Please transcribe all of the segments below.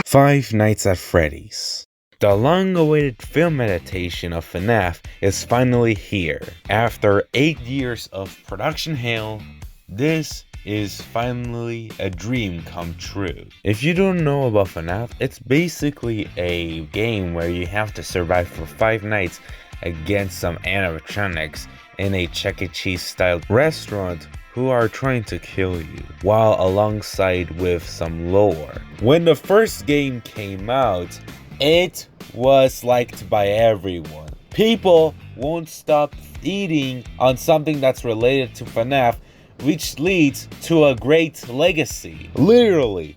Five Nights at Freddy's. The long-awaited film adaptation of FNAF is finally here. After 8 years of production hell, this is finally a dream come true. If you don't know about FNAF, it's basically a game where you have to survive for 5 nights against some animatronics in a Chuck E. Cheese style restaurant who are trying to kill you, while alongside with some lore. When the first game came out, it was liked by everyone. People won't stop eating on something that's related to FNAF, which leads to a great legacy. Literally,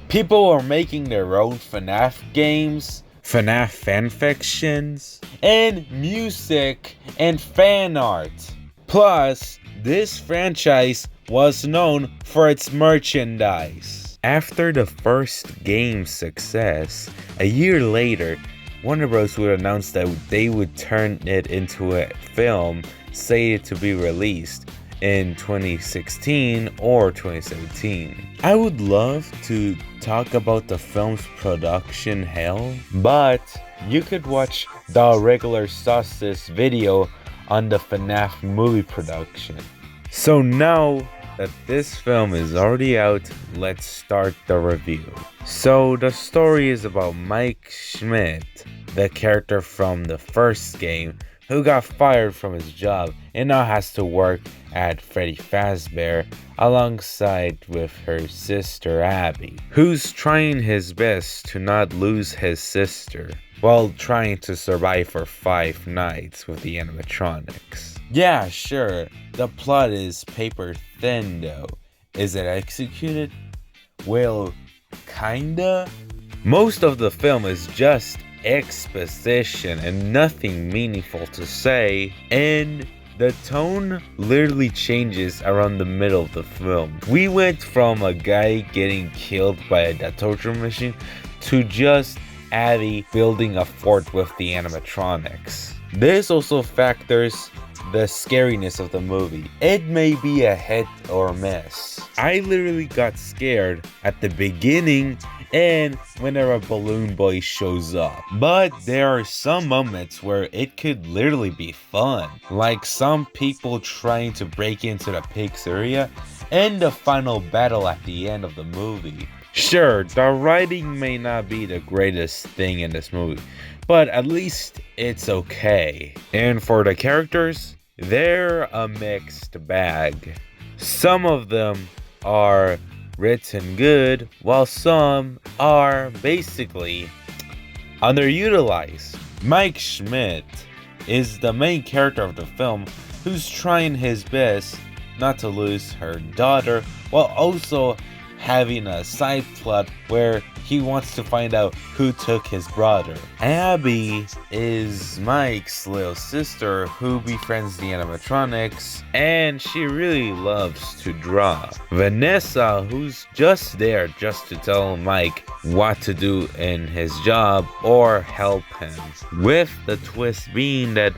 people are making their own FNAF games, FNAF fanfictions, and music and fan art. Plus, this franchise was known for its merchandise. After the first game's success, a year later, Warner Bros. Would announce that they would turn it into a film slated to be released in 2016 or 2017. I would love to talk about the film's production hell, but you could watch the regular Sauces video on the FNAF movie production. So now that this film is already out, let's start the review. So the story is about Mike Schmidt, the character from the first game, who got fired from his job and now has to work at Freddy Fazbear alongside with her sister Abby, who's trying his best to not lose his sister while trying to survive for 5 nights with the animatronics. Yeah, sure, the plot is paper thin though. Is it executed? Well, kinda. Most of the film is just exposition and nothing meaningful to say, and the tone literally changes around the middle of the film. We went from a guy getting killed by a torture machine to just Abby building a fort with the animatronics. This also factors the scariness of the movie. It may be a hit or miss. I literally got scared at the beginning and whenever Balloon Boy shows up. But there are some moments where it could literally be fun, like some people trying to break into the pizzeria and the final battle at the end of the movie. Sure, the writing may not be the greatest thing in this movie, but at least it's okay. And for the characters, they're a mixed bag. Some of them are written good, while some are basically underutilized. Mike Schmidt is the main character of the film who's trying his best not to lose her daughter while also having a side plot where he wants to find out who took his brother. Abby is Mike's little sister who befriends the animatronics, and she really loves to draw. Vanessa, who's just there just to tell Mike what to do in his job or help him, with the twist being that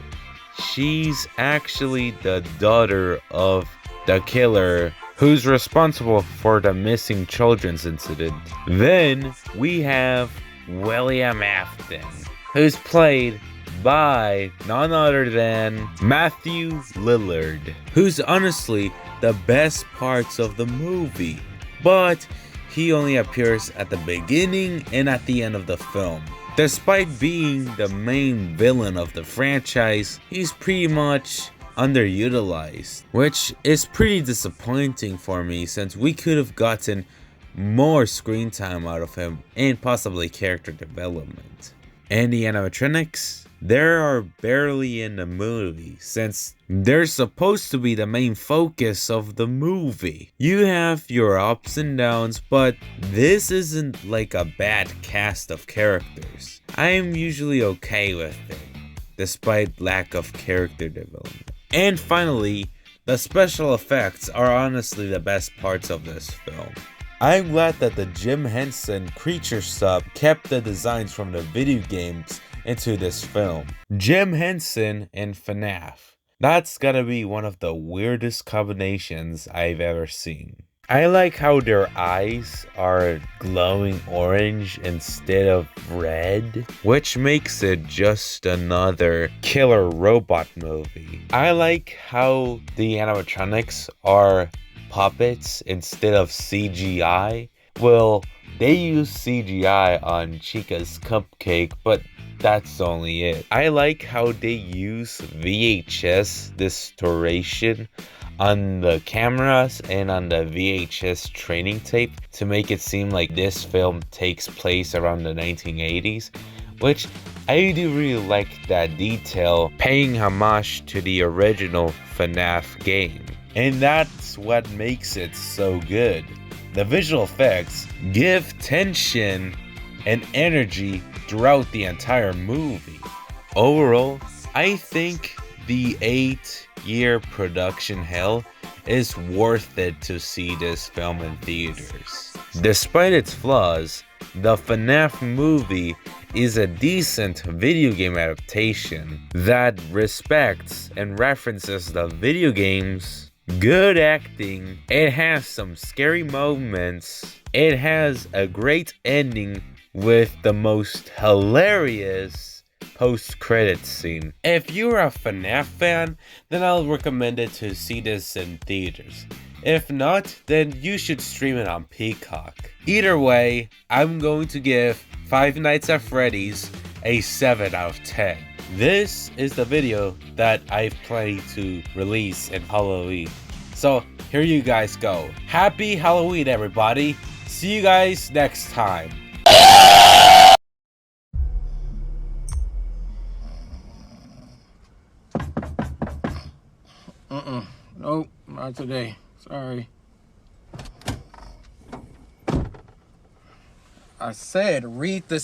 she's actually the daughter of the killer who's responsible for the missing children's incident. Then we have William Afton, who's played by none other than Matthew Lillard, who's honestly the best parts of the movie, but he only appears at the beginning and at the end of the film. Despite being the main villain of the franchise, he's pretty much underutilized, which is pretty disappointing for me since we could have gotten more screen time out of him and possibly character development. And the animatronics, they are barely in the movie since they're supposed to be the main focus of the movie. You have your ups and downs, but this isn't like a bad cast of characters. I am usually okay with it, despite lack of character development. And finally, the special effects are honestly the best parts of this film. I'm glad that the Jim Henson creature sub kept the designs from the video games into this film. Jim Henson and FNAF. That's gotta be one of the weirdest combinations I've ever seen. I like how their eyes are glowing orange instead of red, which makes it just another killer robot movie. I like how the animatronics are puppets instead of CGI. Well, they use CGI on Chica's cupcake, but that's only it. I like how they use VHS distortion on the cameras and on the VHS training tape to make it seem like this film takes place around the 1980s, which I do really like that detail, paying homage to the original FNAF game. And that's what makes it so good. The visual effects give tension and energy throughout the entire movie. Overall, I think the 8-year production hell is worth it to see this film in theaters. Despite its flaws, the FNAF movie is a decent video game adaptation that respects and references the video games, good acting, it has some scary moments, it has a great ending with the most hilarious post-credits scene. If you're a FNAF fan, then I'll recommend it to see this in theaters. If not, then you should stream it on Peacock. Either way, I'm going to give Five Nights at Freddy's a 7 out of 10. This is the video that I've planned to release in Halloween. So here you guys go. Happy Halloween, everybody. See you guys next time. Nope, not today. Sorry. I said read the